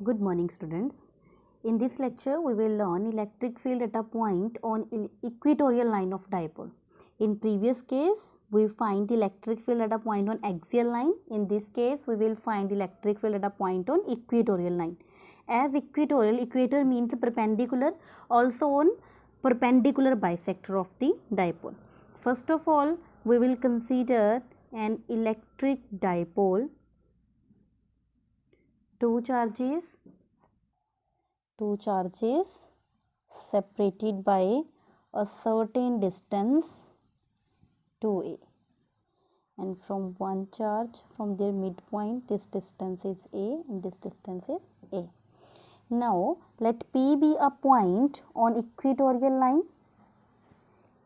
Good morning, students. In this lecture, we will learn electric field at a point on equatorial line of dipole. In previous case, we find the electric field at a point on axial line. In this case, we will find electric field at a point on equatorial line. As equator means perpendicular, also on perpendicular bisector of the dipole. First of all, we will consider an electric dipole. Two charges separated by a certain distance 2a, and from one charge from their midpoint this distance is a and this distance is a. Now let P be a point on equatorial line.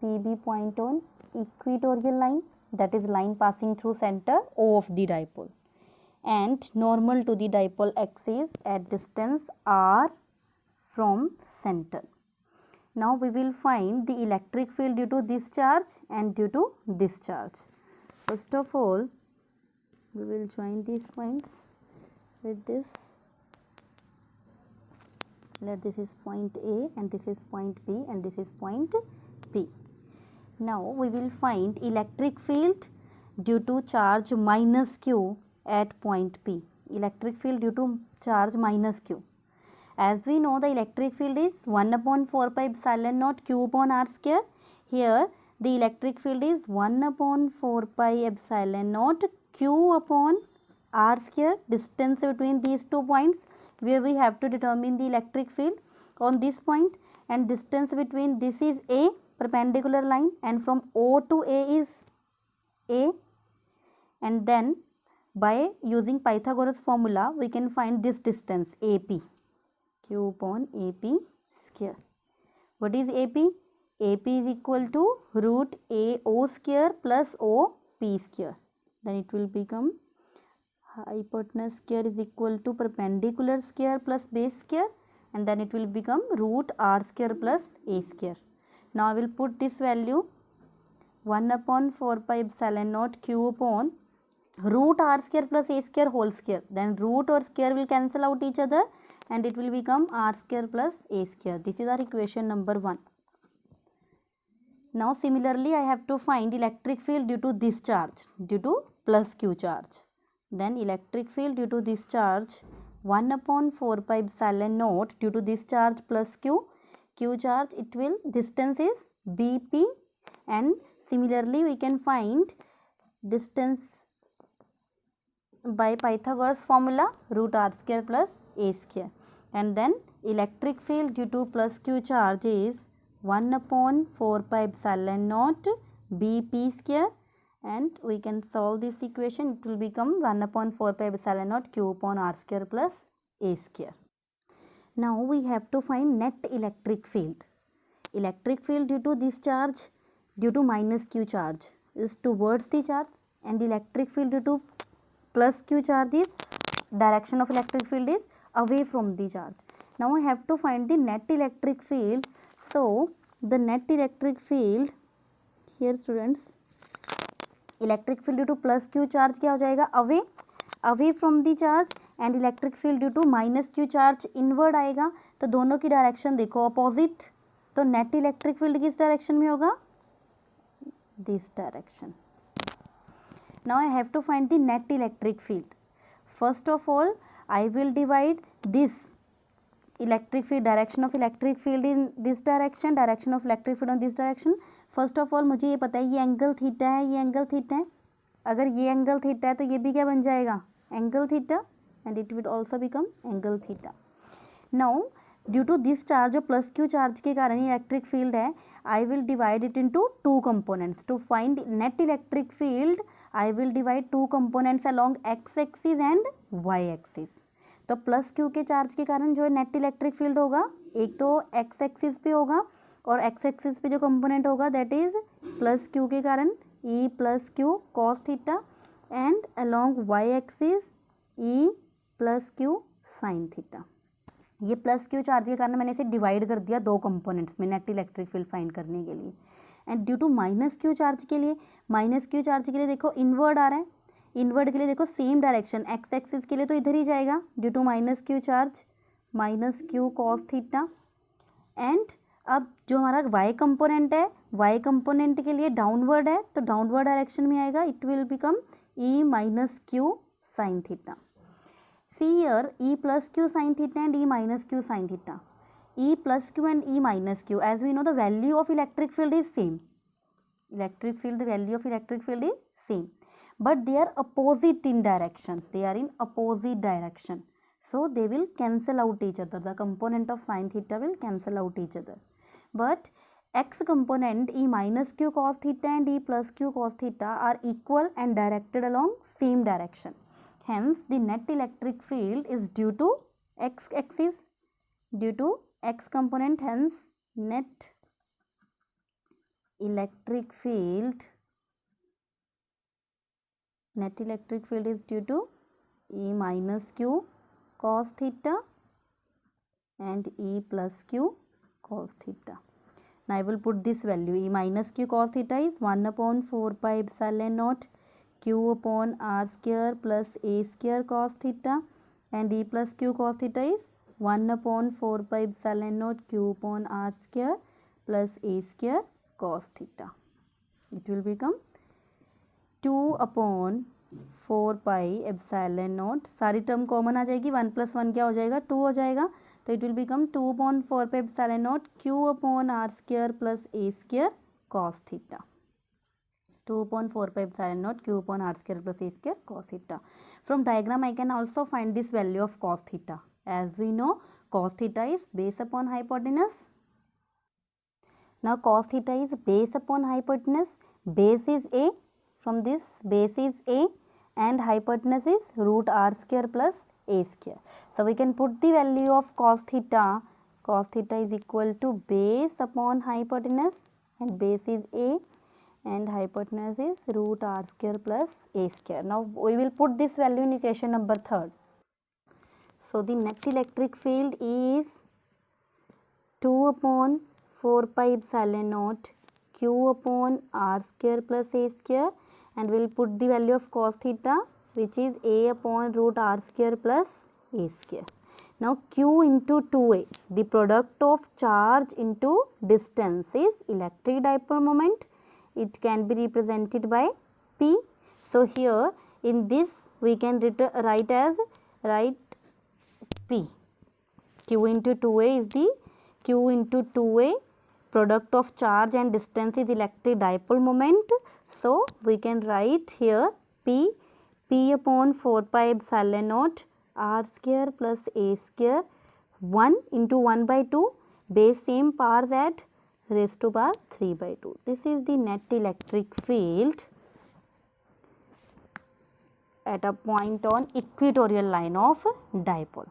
P be point on equatorial line, that is line passing through center O of the dipole, and normal to the dipole axis at distance r from center. Now we will find the electric field due to this charge and due to this charge. First of all, we will join these points with this. Let this is point A and this is point B and this is point P. Now we will find electric field due to charge minus Q at point P. Electric field due to charge minus Q. As we know, the electric field is 1 upon 4 pi epsilon naught Q upon r square. Here the electric field is 1 upon 4 pi epsilon naught Q upon r square, distance between these 2 points where we have to determine the electric field on this point, and distance between this is A, perpendicular line, and from O to A is A, and then by using Pythagoras formula we can find this distance AP, Q upon AP square. What is AP? AP is equal to root AO square plus OP square. Then it will become hypotenuse square is equal to perpendicular square plus base square, and then it will become root R square plus A square. Now I will put this value 1 upon 4 pi epsilon naught Q upon root R square plus A square whole square. Then root or square will cancel out each other and it will become R square plus A square. This is our equation number 1. Now similarly I have to find electric field due to this charge, due to plus Q charge. Then electric field due to this charge 1 upon 4 pi epsilon naught due to this charge plus Q charge, it will, distance is BP, and similarly we can find distance by Pythagoras formula root R square plus A square, and then electric field due to plus Q charge is 1 upon 4 pi epsilon naught BP square, and we can solve this equation. It will become 1 upon 4 pi epsilon naught Q upon R square plus A square. Now we have to find net electric field. Electric field due to this charge due to minus Q charge is towards the charge, and electric field due to plus Q charge is, direction of electric field is away from the charge. Now I have to find the net electric field. So the net electric field here, students, electric field due to plus Q charge क्या हो जाएगा, away from the charge, and electric field due to minus Q charge inward आएगा. तो दोनों की direction देखो opposite, तो net electric field किस डायरेक्शन में होगा, this direction. Now I have to find the net electric field. First of all I will divide this electric field, direction of electric field in this direction, direction of electric field on this direction. First of all मुझे ये पता है ये angle theta है, ये angle theta है. अगर ये एंगल थीटा है तो ये भी क्या बन जाएगा, angle theta, and it will also become angle theta. Now due to this charge और प्लस क्यू चार्ज के कारण इलेक्ट्रिक फील्ड है, I will divide it into two components. To find net electric field I will divide two components along X axis and Y axis. तो plus Q के charge के कारण जो है net electric field होगा, एक तो एक्स एक्सिस पे होगा और एक्स एक्सिस पे जो कंपोनेंट होगा दैट इज प्लस क्यू के कारण E plus Q cos theta, and along Y axis E plus Q sine theta. ये प्लस क्यू चार्ज के कारण मैंने इसे डिवाइड कर दिया दो कंपोनेंट्स में नेट इलेक्ट्रिक फील्ड फाइंड करने के लिए. And due to minus Q charge के लिए देखो इनवर्ड आ रहा है, इनवर्ड के लिए देखो सेम डायरेक्शन, एक्स एक्सिस के लिए तो इधर ही जाएगा due to minus Q charge, minus Q cos theta. And अब जो हमारा वाई कंपोनेंट है, वाई कंपोनेंट के लिए डाउनवर्ड है तो डाउनवर्ड डायरेक्शन में आएगा, it will become E minus Q sine theta. See here E plus Q sin theta and E minus Q sin theta. E plus Q and E minus Q. As we know, the value of electric field is same. Electric field, the value of electric field is same. But they are opposite in direction. They are in opposite direction. So they will cancel out each other. The component of sin theta will cancel out each other. But X component E minus Q cos theta and E plus Q cos theta are equal and directed along same direction. Hence, the net electric field is due to x axis, due to x component. Hence, net electric field is due to E minus Q cos theta and E plus Q cos theta. Now, I will put this value. E minus Q cos theta is 1 upon 4 pi epsilon naught Q upon r square plus a square cos theta, and E plus Q cos theta is 1 upon 4 pi epsilon naught Q upon r square plus a square cos theta. It will become 2 upon 4 pi epsilon naught, सारी term common आ जाएगी, 1 plus 1 क्या हो जाएगा, 2 हो जाएगा, तो it will become 2 upon 4 pi epsilon naught Q upon r square plus a square cos theta. 2 upon 4 pi epsilon naught Q upon r square plus a square cos theta. From diagram I can also find this value of cos theta. As we know, cos theta is base upon hypotenuse. Now cos theta is base upon hypotenuse. Base is a, from this base is a and hypotenuse is root r square plus a square. So we can put the value of cos theta. Cos theta is equal to base upon hypotenuse, and base is a and hypotenuse is root r square plus a square. Now we will put this value in equation number 3rd. So the net electric field is 2 upon 4 pi epsilon naught Q upon r square plus a square, and we will put the value of cos theta, which is a upon root r square plus a square. Now Q into 2a, the product of charge into distance is electric dipole moment. It can be represented by P. So here in this we can write as P. Q into 2a is the Q into 2a, product of charge and distance is electric dipole moment. So we can write here P upon 4 pi epsilon naught r square plus a square 1 into 1 by 2, base same, powers at raised to power 3 by 2. This is the net electric field at a point on equatorial line of dipole.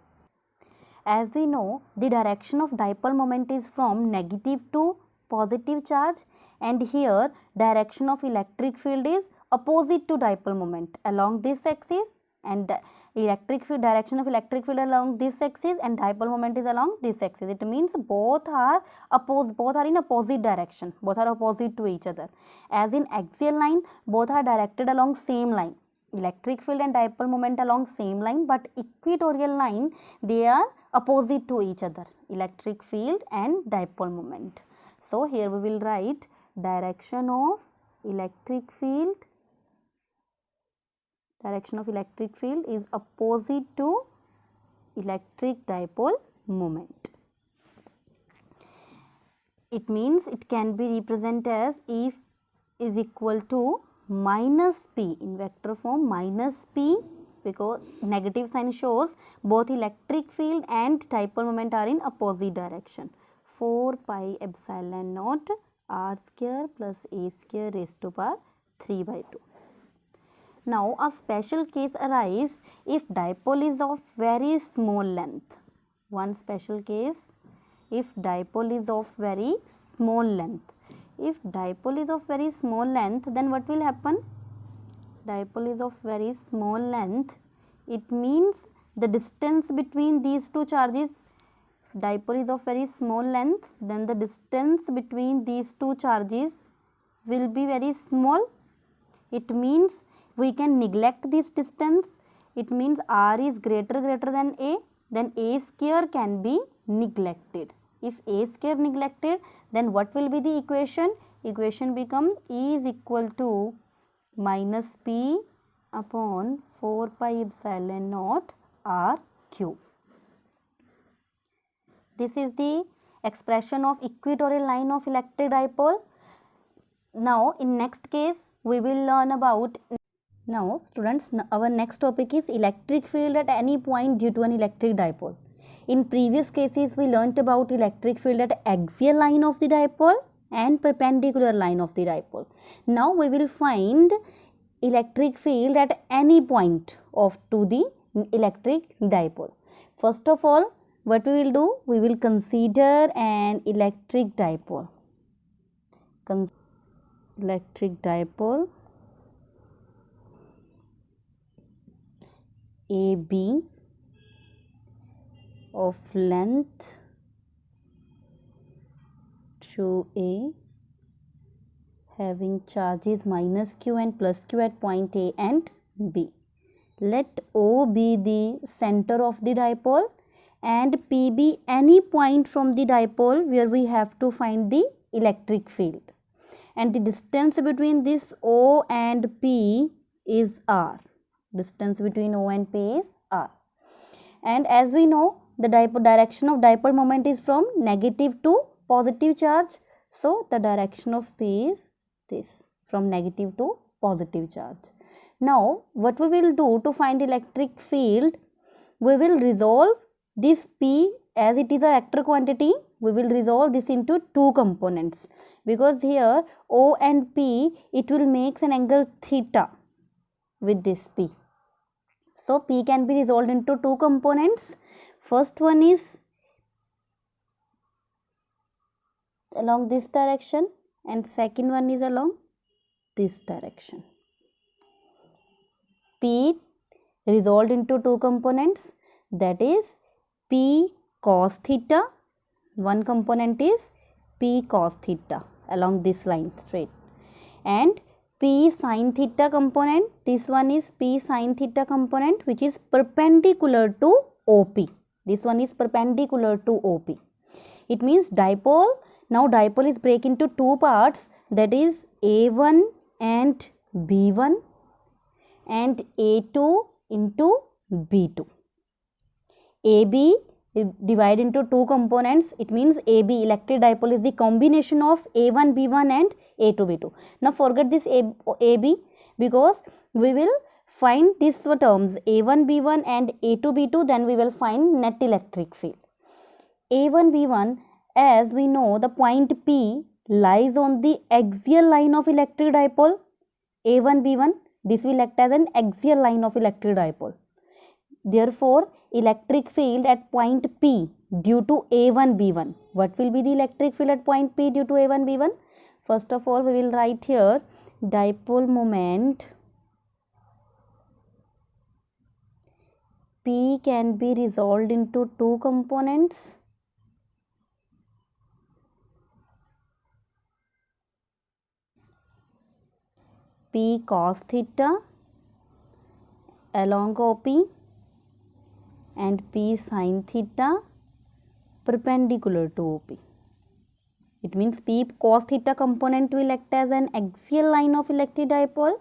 As we know, the direction of dipole moment is from negative to positive charge, and here direction of electric field is opposite to dipole moment along this axis, and electric field, direction of electric field along this axis, and dipole moment is along this axis. It means both are in opposite direction, both are opposite to each other. As in axial line, both are directed along same line, electric field and dipole moment along same line, but equatorial line they are opposite to each other, electric field and dipole moment. So here we will write direction of electric field is opposite to electric dipole moment. It means it can be represented as E is equal to minus P in vector form, minus P, because negative sign shows both electric field and dipole moment are in opposite direction. 4 pi epsilon naught r square plus a square raised to power 3 by 2. Now a special case arises if dipole is of very small length. One special case, if dipole is of very small length. If dipole is of very small length, then what will happen? Dipole is of very small length. It means the distance between these two charges, dipole is of very small length, then the distance between these two charges will be very small. It means we can neglect this distance. It means r is greater than a, then a square can be neglected. If a square neglected, then what will be the equation? Equation become E is equal to minus p upon 4 pi epsilon naught r cube. This is the expression of equatorial line of electric dipole. Now in next case we will learn about. Now students, our next topic is electric field at any point due to an electric dipole. In previous cases we learnt about electric field at axial line of the dipole and perpendicular line of the dipole. Now we will find electric field at any point of to the electric dipole. First of all, what we will do? We will consider an electric dipole. Electric dipole AB of length 2a having charges minus q and plus q at point A and B. Let O be the center of the dipole and P be any point from the dipole where we have to find the electric field. And the distance between this O and P is r. Distance between O and P is r. And as we know, the direction of dipole moment is from negative to positive charge. So the direction of P is this, from negative to positive charge. Now what we will do to find electric field? We will resolve this P, as it is a vector quantity, we will resolve this into two components, because here O and P, it will make an angle theta with this P. So P can be resolved into two components. First one is along this direction and second one is along this direction. P resolved into two components, that is P cos theta. One component is P cos theta along this line straight, and P sin theta component, this one is P sin theta component which is perpendicular to OP. This one is perpendicular to OP. It means dipole, now dipole is break into two parts, that is A1 and B1 and A2 into B2. AB divide into two components, it means AB, electric dipole, is the combination of A1 B1 and A2 B2. Now forget this AB, because we will find these terms A1 B1 and A2 B2, then we will find net electric field. A1 B1, as we know, the point P lies on the axial line of electric dipole. A1 B1, this will act as an axial line of electric dipole. Therefore, electric field at point P due to A1 B1. What will be the electric field at point P due to A1 B1? First of all, we will write here dipole moment P can be resolved into two components. P cos theta along OP and P sin theta perpendicular to OP. It means P cos theta component will act as an axial line of electric dipole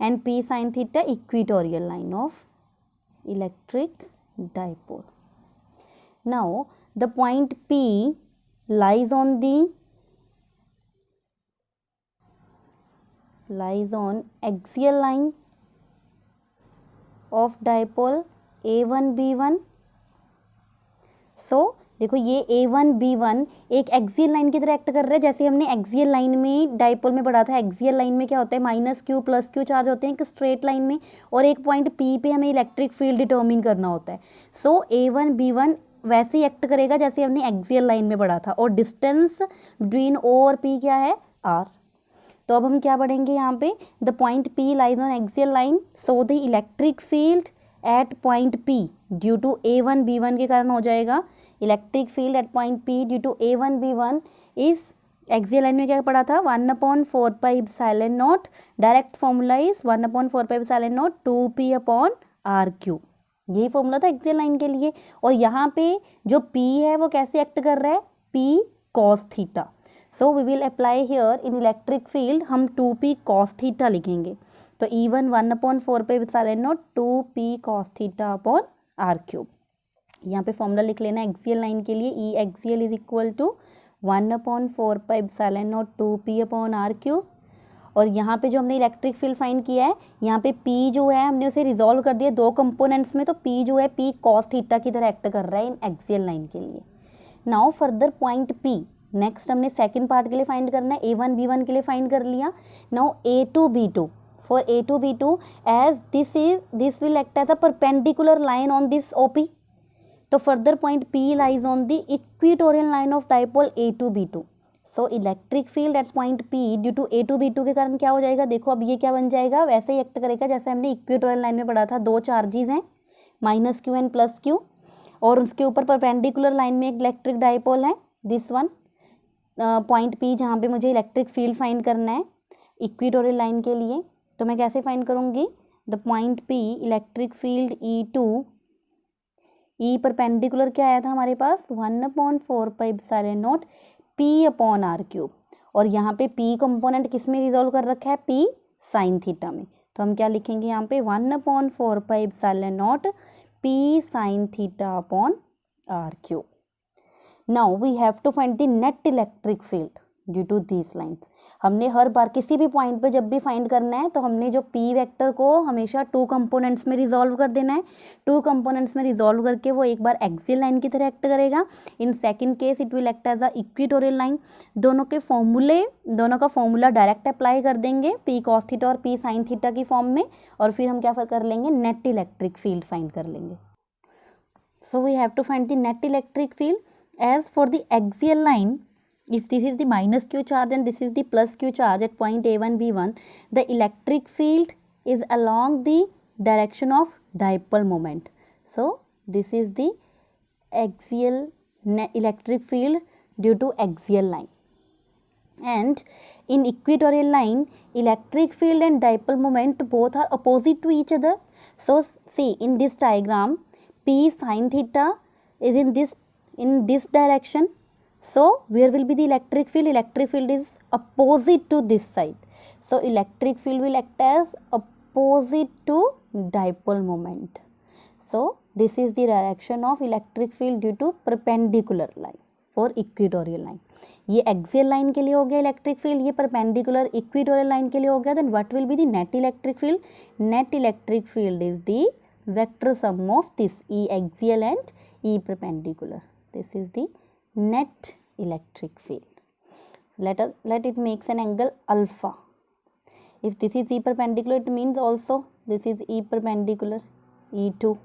and P sin theta equatorial line of electric dipole. Now the point P lies on axial line of dipole A1 B1. सो देखो ये A1 B1 एक axial line की तरह act कर रहा है, जैसे हमने एक्सियल लाइन में डाइपोल में पढ़ा था। एक्सियल लाइन में क्या होता है, minus Q plus Q charge होते हैं एक स्ट्रेट लाइन में, और एक पॉइंट P पे हमें इलेक्ट्रिक फील्ड डिटर्मिन करना होता है। सो A1 B1 वैसे ही एक्ट करेगा जैसे हमने एक्सियल लाइन में पढ़ा था, और डिस्टेंस बिटवीन O और P क्या है, R। तो अब हम क्या पढ़ेंगे यहाँ पे, the point P lies on axial line, so the electric field at point P due to A1 B1 के कारण हो जाएगा, electric field at point P due to A1 B1 is axial line में क्या पढ़ा था, 1/4πε0, डायरेक्ट फॉर्मूला इज 1/4πε0 2p/r³, यही formula था एक्सियल लाइन के लिए। और यहाँ पे जो p है वो कैसे एक्ट कर रहा है, p cos theta. So we will apply here in electric field, हम 2p cos थीटा लिखेंगे। तो E1 1/4πε0 2p cos θ/r³। यहाँ पे फॉर्मूला लिख लेना एक्सियल लाइन के लिए, E axial is equal to 1/4πε0 2p/r³। और यहाँ पे जो हमने इलेक्ट्रिक फील्ड फाइंड किया है, यहाँ पे P जो है हमने उसे रिजॉल्व कर दिया दो कंपोनेंट्स में, तो P जो है P cos थीटा की तरह एक्ट कर रहा है इन एक्सियल लाइन के लिए। Now further point P, next हमने सेकंड पार्ट के लिए फाइंड करना है, A1 B1 के लिए फाइंड कर लिया। Now A2 B2, for A2 B2 as this will act as a perpendicular line on this OP, तो further point P lies on the equatorial line of dipole A2 B2। so electric field at point P due to A2 B2 के कारण क्या हो जाएगा, देखो अब ये क्या बन जाएगा, वैसे ही एक्ट करेगा जैसे हमने इक्वेटोरियल लाइन में पढ़ा था। दो चार्जेस हैं -q एंड +q, और उसके ऊपर परपेंडिकुलर लाइन में एक इलेक्ट्रिक डाइपोल है, दिस वन पॉइंट P, जहाँ पे मुझे इलेक्ट्रिक फील्ड फाइंड करना है इक्वेटोरियल लाइन के लिए। तो मैं कैसे फाइंड करूँगी, the point P electric field E2, E perpendicular क्या आया था हमारे पास 1/4πε0 p/r³, और यहाँ पे P कंपोनेंट किस में रिजॉल्व कर रखा है, P साइन थीटा में। तो हम क्या लिखेंगे यहाँ पे 1/4πε0 p sine θ/r³। Now we have to find the net electric field due to these lines. हमने हर बार किसी भी पॉइंट पे जब भी फाइंड करना है तो हमने जो P वेक्टर को हमेशा टू कंपोनेंट्स में रिजॉल्व कर देना है। टू कंपोनेंट्स में रिजॉल्व करके वो एक बार एक्सियल लाइन की तरह एक्ट करेगा, in second case it will act as a equatorial line. दोनों का फॉर्मूला डायरेक्ट अप्लाई कर देंगे P cos थीटा और P साइन थीटा की फॉर्म में, और फिर हम क्या कर लेंगे, नेट इलेक्ट्रिक फील्ड फाइंड कर लेंगे। So we have to find the net electric field as for the axial line. If this is the -q charge and this is the +q charge at point A1 B1, the electric field is along the direction of dipole moment. So this is the axial electric field due to axial line. And in equatorial line, electric field and dipole moment both are opposite to each other. So see in this diagram, P sin theta is in this direction. So where will be the electric field? Electric field is opposite to this side. So electric field will act as opposite to dipole moment. So this is the direction of electric field due to perpendicular line for equatorial line. ये axial line के लिए हो गया electric field, ये perpendicular equatorial line के लिए हो गया। Then what will be the net electric field? Net electric field is the vector sum of this E axial and E perpendicular. This is the net electric field. Let it makes an angle alpha. If this is E perpendicular, it means also this is E perpendicular, E2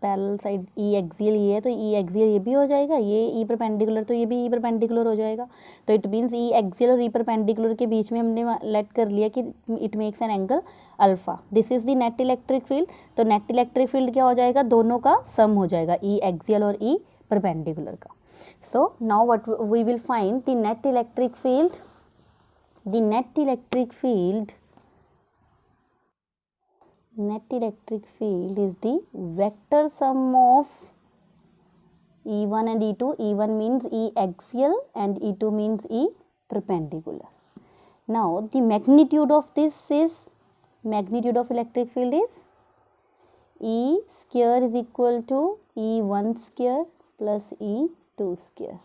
parallel side. E axial ये है तो E axial ये भी हो जाएगा, ये E perpendicular तो ये भी E परपेंडिकुलर हो जाएगा। तो इट मीन्स E एक्सियल और E परपेंडिकुलर के बीच में हमने लेट कर लिया कि it makes an angle alpha. This is the net electric field. तो नेट इलेक्ट्रिक फील्ड क्या हो जाएगा, दोनों का सम हो जाएगा, E एक्सियल और E परपेंडिकुलर का। So now what we will find the net electric field. The net electric field is the vector sum of E1 and E2. E1 means E axial and E2 means E perpendicular. Now the magnitude of electric field is E square is equal to E1 square plus E2 square,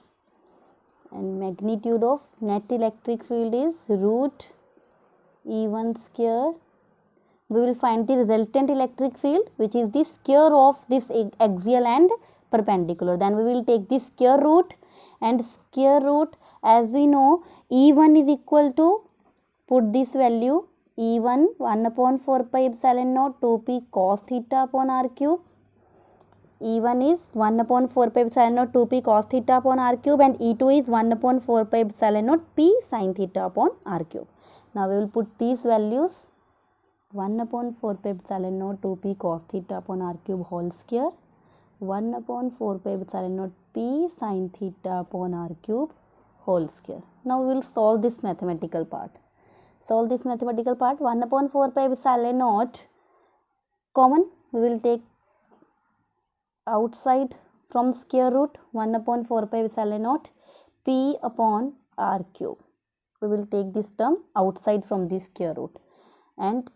and magnitude of net electric field is root E1 square. We will find the resultant electric field, which is the square of this axial and perpendicular. Then we will take the square root, and square root, as we know, E1 is equal to, put this value, E1 1/4πε0 2p cos theta upon r cube. E1 is 1/4πε0 2p cos theta upon r cube, and E2 is 1/4πε0 p sin theta upon r cube. Now we will put these values, 1/4πε0 2p cos theta upon r cube whole square 1 upon 4 pi epsilon naught p sin theta upon r cube whole square. Now we will solve this mathematical part. Solve this mathematical part. 1 upon 4 pi epsilon naught common, we will take outside from square root 1 upon 4 pi epsilon naught p upon r cube. We will take this term outside from this square root, and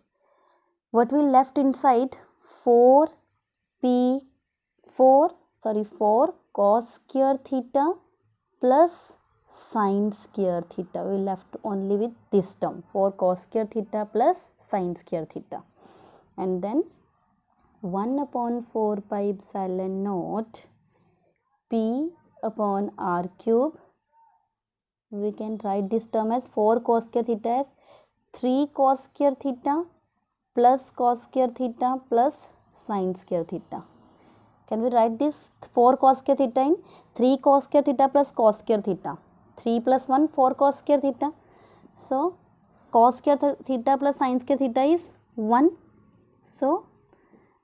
what we left inside 4 cos square theta plus sin square theta. We left only with this term 4 cos square theta plus sin square theta, and then 1 upon 4 pi epsilon naught p upon r cube. We can write this term as 4 cos square theta as 3 cos square theta plus cos square theta plus sin square theta. Can we write this 4 cos square theta in 3 cos square theta plus cos square theta? 3 plus 1 4 cos square theta. So cos square theta plus sin square theta is 1. So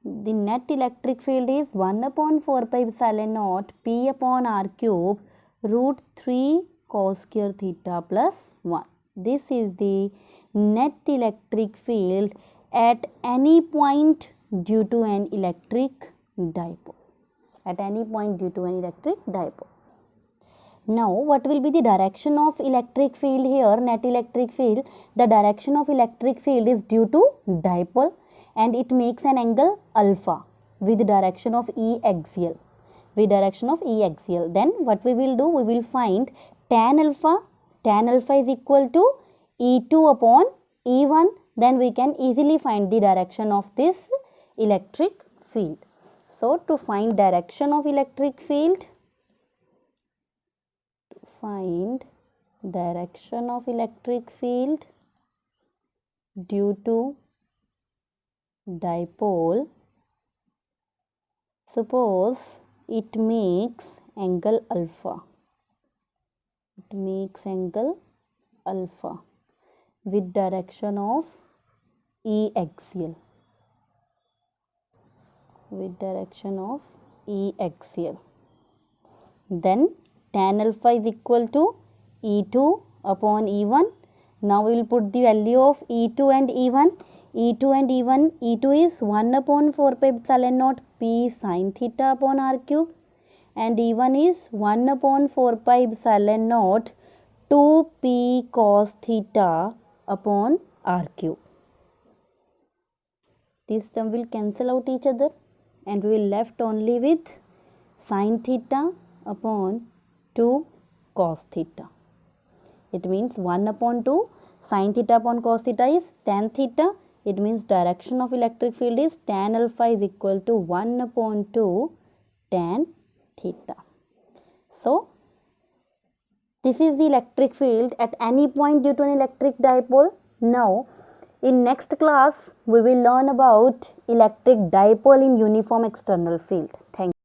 the net electric field is 1 upon 4 pi epsilon naught p upon r cube root 3 cos square theta plus 1. This is the net electric field at any point due to an electric dipole. At any point due to an electric dipole. Now, what will be the direction of electric field here? Net electric field. The direction of electric field is due to dipole, and it makes an angle alpha with direction of E axial. With direction of E axial. Then what we will do? We will find tan alpha. Tan alpha is equal to E2 upon E1. Then we can easily find the direction of this electric field. So to find direction of electric field, due to dipole, suppose it makes angle alpha. It makes angle alpha with direction of E axial. With direction of E axial. Then tan alpha is equal to E2 upon E1. Now we will put the value of E2 and E1. E2 and E1, E2 is 1 upon 4 pi epsilon naught p sin theta upon r cube, and E1 is 1 upon 4 pi epsilon naught 2p cos theta upon r cube. This term will cancel out each other, and we will left only with sin theta upon 2 cos theta. It means 1 upon 2 sin theta upon cos theta is tan theta. It means direction of electric field is tan alpha is equal to 1 upon 2 tan theta. So this is the electric field at any point due to an electric dipole. Now in next class we will learn about electric dipole in uniform external field. Thank you.